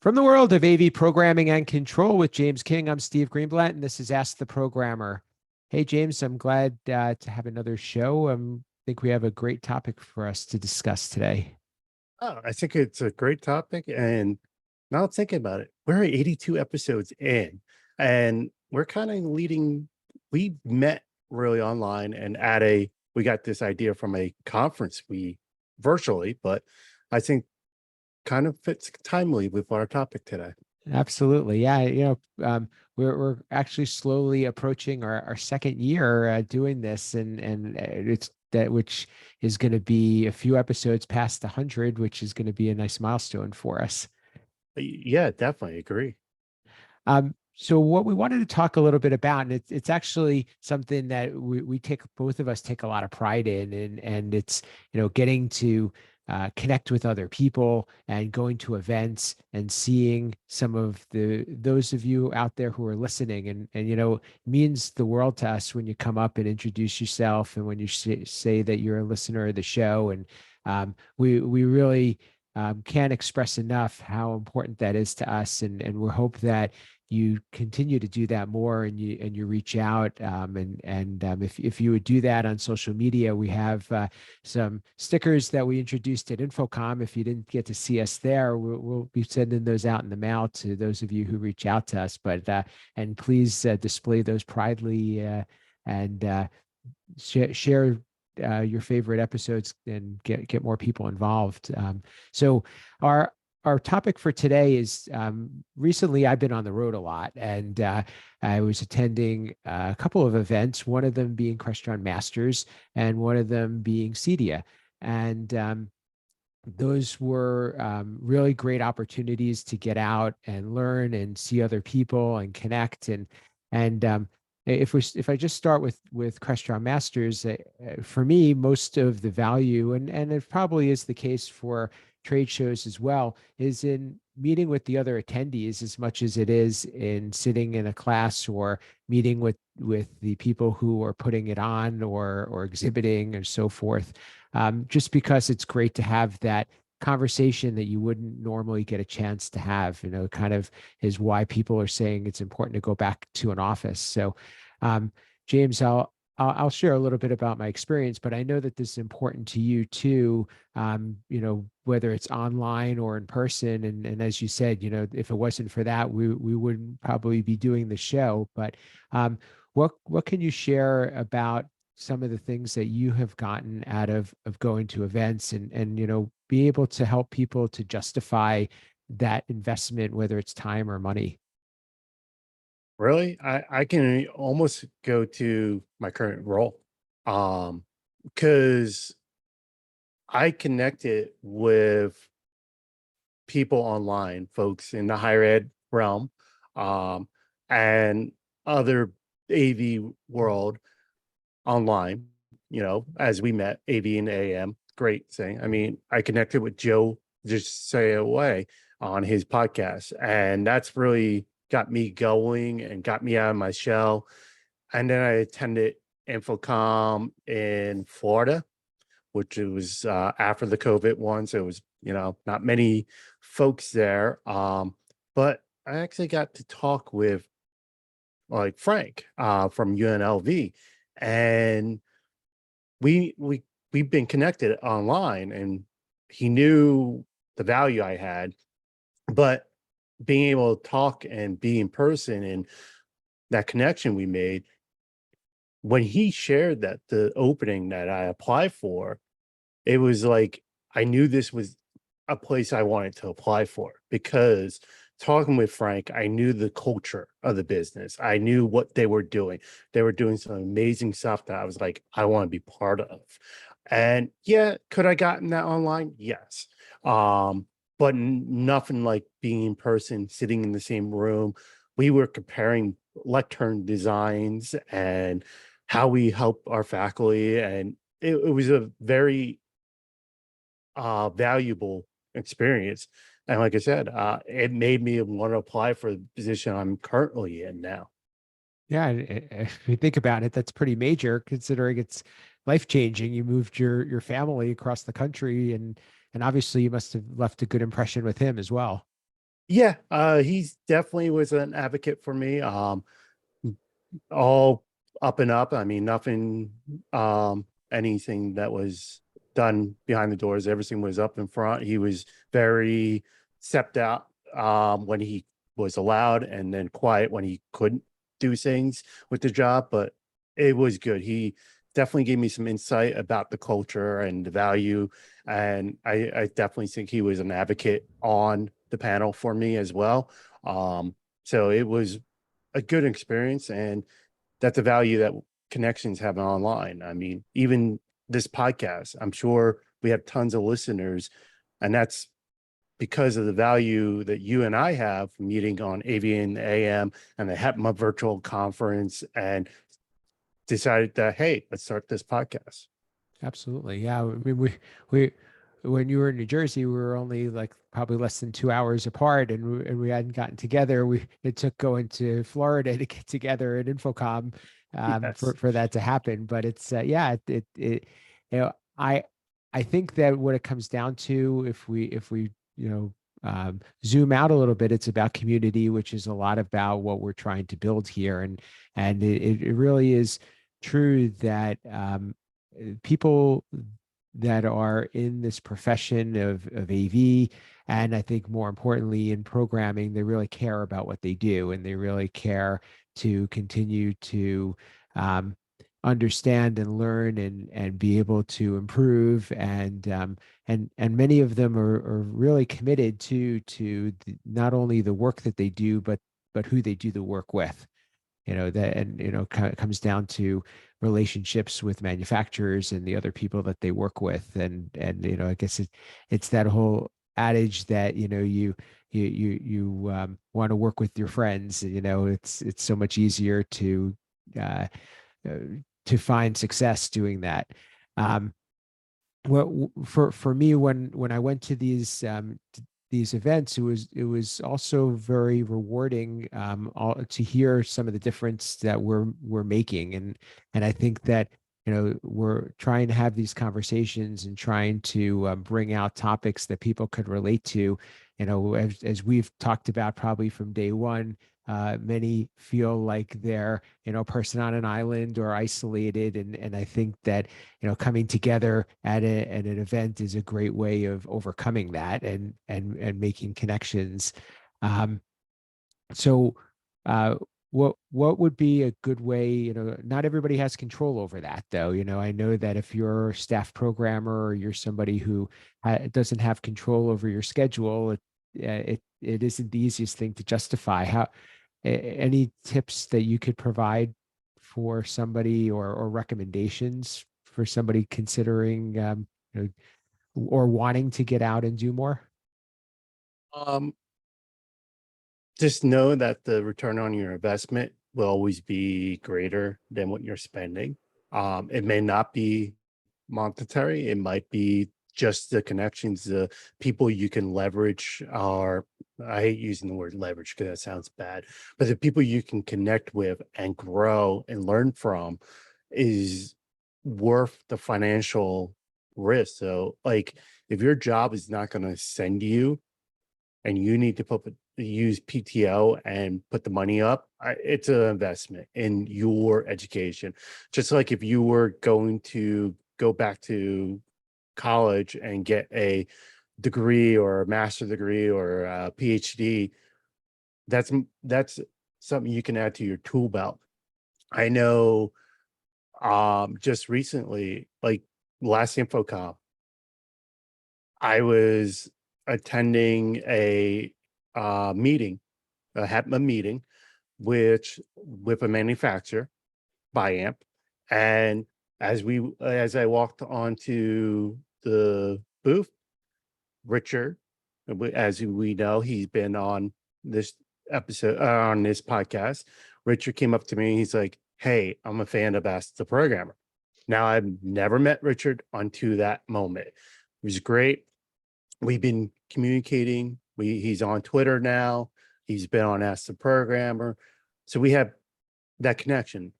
From the world of AV programming and control with James King, I'm Steve Greenblatt, and this is Ask the Programmer. Hey, James, I'm glad to have another show. I think we have a great topic for us to discuss today. Oh, I think it's a great topic. And now thinking about it, we're 82 episodes in, and we're kind of leading. We met really online and we got this idea from a conference we virtually, but I think kind of fits timely with our topic today. Absolutely. Yeah. We're actually slowly approaching our second year doing this, and it's that which is going to be a few episodes past 100, which is going to be a nice milestone for us. Yeah, definitely agree. So what we wanted to talk a little bit about, and it's actually something that we take, both of us take a lot of pride in, and it's, getting to connect with other people and going to events and seeing some of those of you out there who are listening, and it means the world to us when you come up and introduce yourself, and when you say that you're a listener of the show. And we really can't express enough how important that is to us, and we hope that you continue to do that more, and you reach out, and if you would do that on social media. We have some stickers that we introduced at Infocom. If you didn't get to see us there, we'll be sending those out in the mail to those of you who reach out to us. But and please display those proudly, and share your favorite episodes and get more people involved. So our topic for today is, recently I've been on the road a lot, and I was attending a couple of events, one of them being Crestron Masters and one of them being CEDIA. And those were really great opportunities to get out and learn and see other people and connect. And if I just start with Crestron Masters, for me, most of the value, and it probably is the case for trade shows as well, is in meeting with the other attendees as much as it is in sitting in a class or meeting with the people who are putting it on or exhibiting and so forth. Just because it's great to have that conversation that you wouldn't normally get a chance to have, kind of is why people are saying it's important to go back to an office. So, James, I'll share a little bit about my experience, but I know that this is important to you too, whether it's online or in person. And as you said, if it wasn't for that, we wouldn't probably be doing the show. But what can you share about some of the things that you have gotten out of going to events, and be able to help people to justify that investment, whether it's time or money? Really? I can almost go to my current role. Because I connected with people online, folks in the higher ed realm, um, and other AV world online, as we met AV and AM. Great thing. I mean, I connected with Joe just say away on his podcast, and that's really got me going and got me out of my shell. And then I attended Infocom in Florida, which it was after the COVID one. So it was, not many folks there. But I actually got to talk with like Frank from UNLV. And we've been connected online, and he knew the value I had, but being able to talk and be in person and that connection we made when he shared that the opening that I applied for, it was like I knew this was a place I wanted to apply for, because talking with Frank, I knew the culture of the business. I knew what they were doing. They were doing some amazing stuff that I was like, I want to be part of. And yeah, could I gotten that online? Yes. But nothing like being in person, sitting in the same room. We were comparing lectern designs and how we help our faculty, and it was a very valuable experience. And like I said, it made me want to apply for the position I'm currently in now. Yeah, if you think about it, that's pretty major considering it's life changing. You moved your family across the country, and obviously you must have left a good impression with him as well. Yeah, he's definitely was an advocate for me. All up and up. I mean, nothing, anything that was done behind the doors. Everything was up in front. He was very stepped out when he was allowed, and then quiet when he couldn't do things with the job. But it was good. He definitely gave me some insight about the culture and the value, and I definitely think he was an advocate on the panel for me as well. So it was a good experience, and that's a value that connections have online. I mean, even this podcast, I'm sure we have tons of listeners, and that's because of the value that you and I have meeting on AVN AM and the HEPMA virtual conference, and decided that, hey, let's start this podcast. Absolutely. Yeah. I mean, we, when you were in New Jersey, we were only like probably less than 2 hours apart, and we hadn't gotten together. It took going to Florida to get together at Infocom, Yes. for that to happen. But it's, yeah, you know, I think that what it comes down to, if we, zoom out a little bit, it's about community, which is a lot about what we're trying to build here. And it really is true that, people that are in this profession of AV, and I think more importantly in programming, they really care about what they do, and they really care to continue to, um, understand and learn and be able to improve, and many of them are really committed to not only the work that they do, but who they do the work with. That, and comes down to relationships with manufacturers and the other people that they work with, and I guess it's that whole adage that you want to work with your friends. It's so much easier uh, uh, to find success doing that. um well, for me, when I went to these events, it was also very rewarding, to hear some of the difference that we're making. And I think that we're trying to have these conversations and trying to, bring out topics that people could relate to. As we've talked about probably from day one, many feel like they're a person on an island or isolated, and I think that coming together at an event is a great way of overcoming that, and making connections. Um, so, uh, what would be a good way? Not everybody has control over that, though. I know that if you're a staff programmer, or you're somebody who doesn't have control over your schedule, it isn't the easiest thing to justify. Any tips that you could provide for somebody, or recommendations for somebody considering, you know, or wanting to get out and do more? Um, just know that the return on your investment will always be greater than what you're spending. It may not be monetary, it might be just the connections, the people you can leverage, or I hate using the word leverage because that sounds bad, but the people you can connect with and grow and learn from is worth the financial risk. So, like, if your job is not going to send you and you need to use PTO and put the money up, it's an investment in your education. Just like if you were going to go back to college and get a degree or a master degree or a PhD, that's something you can add to your tool belt. I know, just recently, like last InfoCom, I was attending a meeting, a HEPMA meeting, which with a manufacturer, Biamp. And as I walked onto the booth, Richard, as we know, he's been on this episode, on this podcast. Richard came up to me. He's like, "Hey, I'm a fan of Ask the Programmer." Now, I've never met Richard until that moment. It was great. We've been communicating. He's on Twitter now. He's been on Ask the Programmer. So we have that connection.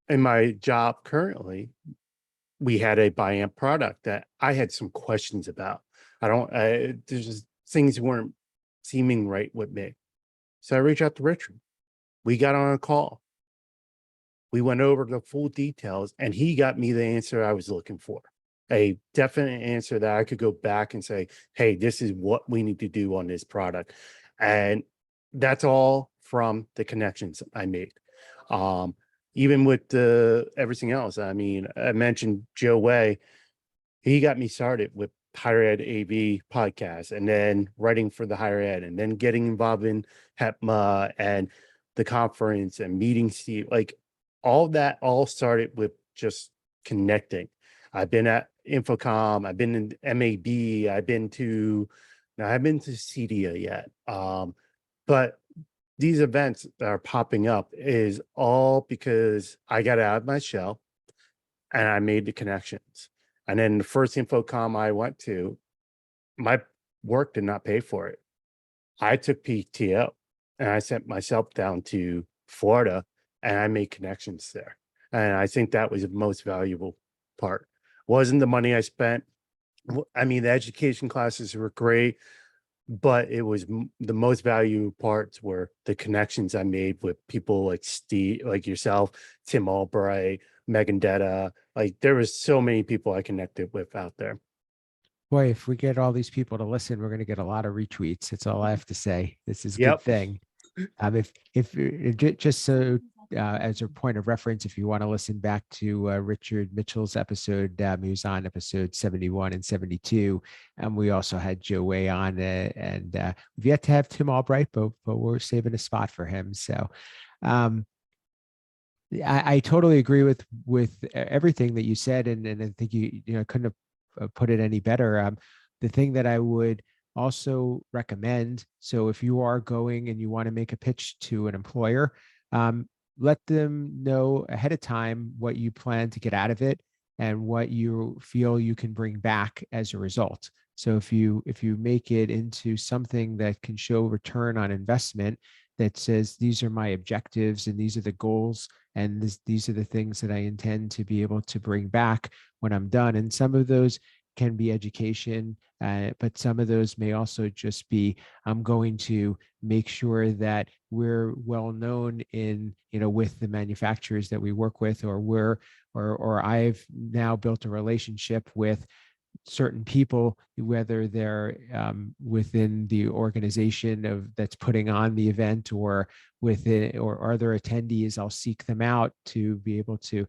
In my job currently, we had a buy-in product that I had some questions about. I don't, there's just things weren't seeming right with me. So I reached out to Richard. We got on a call. We went over the full details, and he got me the answer I was looking for. A definite answer that I could go back and say, hey, this is what we need to do on this product. And that's all from the connections I made. Um, Even with the everything else. I mean, I mentioned Joe Way. He got me started with Higher Ed AV podcast, and then writing for the higher ed, and then getting involved in HEPMA and the conference and meeting Steve. Like, all that all started with just connecting. I've been at Infocom, I've been in MAB, I've been to, now I haven't been to CEDIA yet. But these events that are popping up is all because I got out of my shell and I made the connections. And then the first Infocom I went to, my work did not pay for it. I took PTO and I sent myself down to Florida and I made connections there. And I think that was the most valuable part. Wasn't the money I spent. I mean, the education classes were great, but it was the most valuable parts were the connections I made with people like Steve, like yourself, Tim Albright, Megan Detta. Like, there was so many people I connected with out there. Boy, if we get all these people to listen, we're going to get a lot of retweets. That's all I have to say. This is a good Yep. thing. Just so as a point of reference, if you want to listen back to Richard Mitchell's episode, he was on episode 71 and 72, and we also had Joe Way on, and we've yet to have Tim Albright, but we're saving a spot for him. So um, I totally agree with everything that you said, and I think you couldn't have put it any better. The thing that I would also recommend, so if you are going and you want to make a pitch to an employer, um, let them know ahead of time what you plan to get out of it and what you feel you can bring back as a result. So if you make it into something that can show return on investment, that says these are my objectives and these are the goals and these are the things that I intend to be able to bring back when I'm done. And some of those can be education, but some of those may also just be, I'm going to make sure that we're well known in, with the manufacturers that we work with, or I've now built a relationship with certain people, whether they're within the organization of that's putting on the event or within or other attendees. I'll seek them out to be able to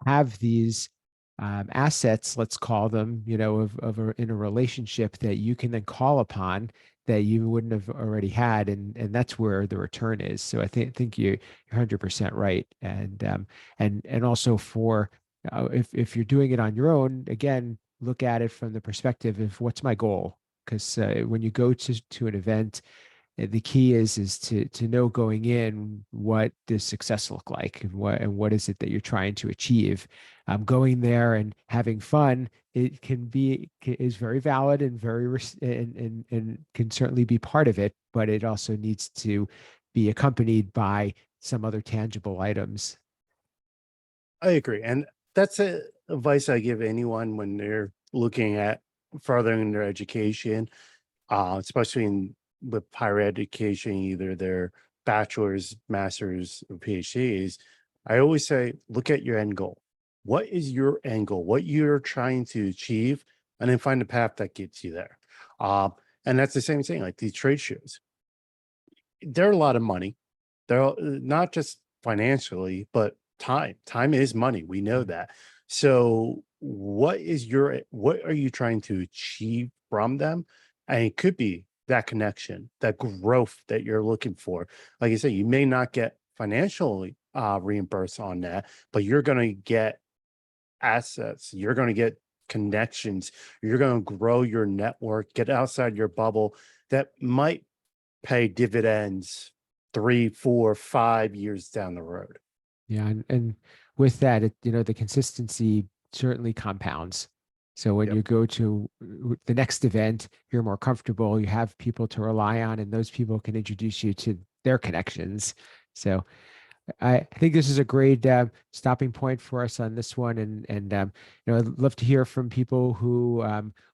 have these assets, let's call them, in a relationship that you can then call upon that you wouldn't have already had, and that's where the return is. So I think you're 100% right, and also for if you're doing it on your own, again, look at it from the perspective of what's my goal. Because when you go to an event, the key is to know going in what does success look like, and what is it that you're trying to achieve. Going there and having fun, it is very valid and and can certainly be part of it, but it also needs to be accompanied by some other tangible items. I agree. And that's a advice I give anyone when they're looking at furthering their education, especially with higher education, either their bachelor's, master's, or PhDs. I always say, look at your end goal. What is your end goal? What you're trying to achieve, and then find the path that gets you there. And that's the same thing, like these trade shows. They're a lot of money. They're not just financially, but time. Time is money. We know that. So what are you trying to achieve from them? And it could be that connection, that growth that you're looking for. Like I say, you may not get financially reimbursed on that, but you're going to get assets. You're going to get connections. You're going to grow your network, get outside your bubble that might pay dividends 3, 4, 5 years down the road. Yeah, and with that, the consistency certainly compounds. So when Yep. you go to the next event, you're more comfortable, you have people to rely on, and those people can introduce you to their connections. So I think this is a great stopping point for us on this one, and I'd love to hear from people who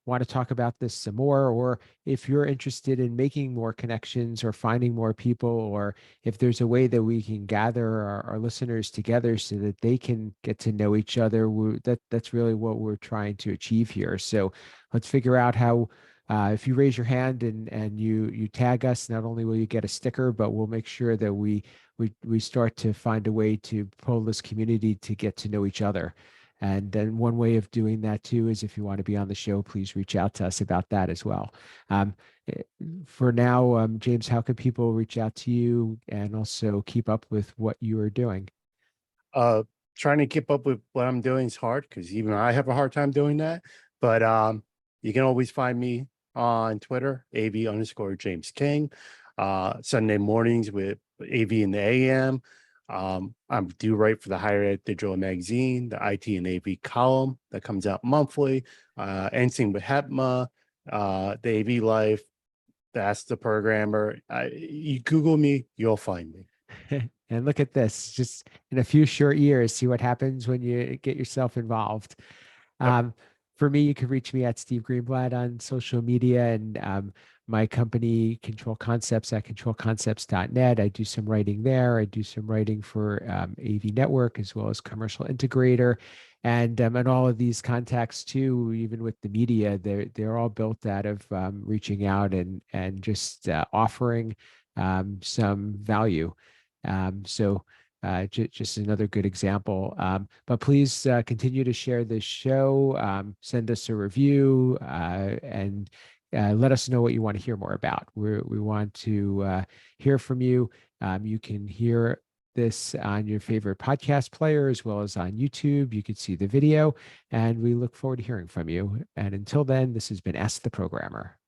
want to talk about this some more, or if you're interested in making more connections or finding more people, or if there's a way that we can gather our listeners together so that they can get to know each other. That's really what we're trying to achieve here. So let's figure out how. If you raise your hand and you tag us, not only will you get a sticker, but we'll make sure that we start to find a way to pull this community to get to know each other. And then one way of doing that too is if you want to be on the show, please reach out to us about that as well. Um, eh, for now, James, how can people reach out to you and also keep up with what you are doing? Uh, Trying to keep up with what I'm doing is hard because even I have a hard time doing that. But you can always find me on Twitter, AV_James King. Sunday mornings with AV in the AM. I do write for the Higher Ed Digital Magazine, the IT and AV column that comes out monthly. Anything with HEPMA, the AV Life, that's the programmer. You Google me, you'll find me. And look at this, just in a few short years, see what happens when you get yourself involved. Yep. Um, for me, you can reach me at Steve Greenblatt on social media, and my company, Control Concepts, at controlconcepts.net. I do some writing there. I do some writing for AV Network as well as Commercial Integrator. And all of these contacts too, even with the media, they're all built out of reaching out and just offering some value. So just another good example. But please continue to share this show, send us a review, and let us know what you want to hear more about. We want to hear from you. You can hear this on your favorite podcast player as well as on YouTube. You can see the video, and we look forward to hearing from you. And until then, this has been Ask the Programmer.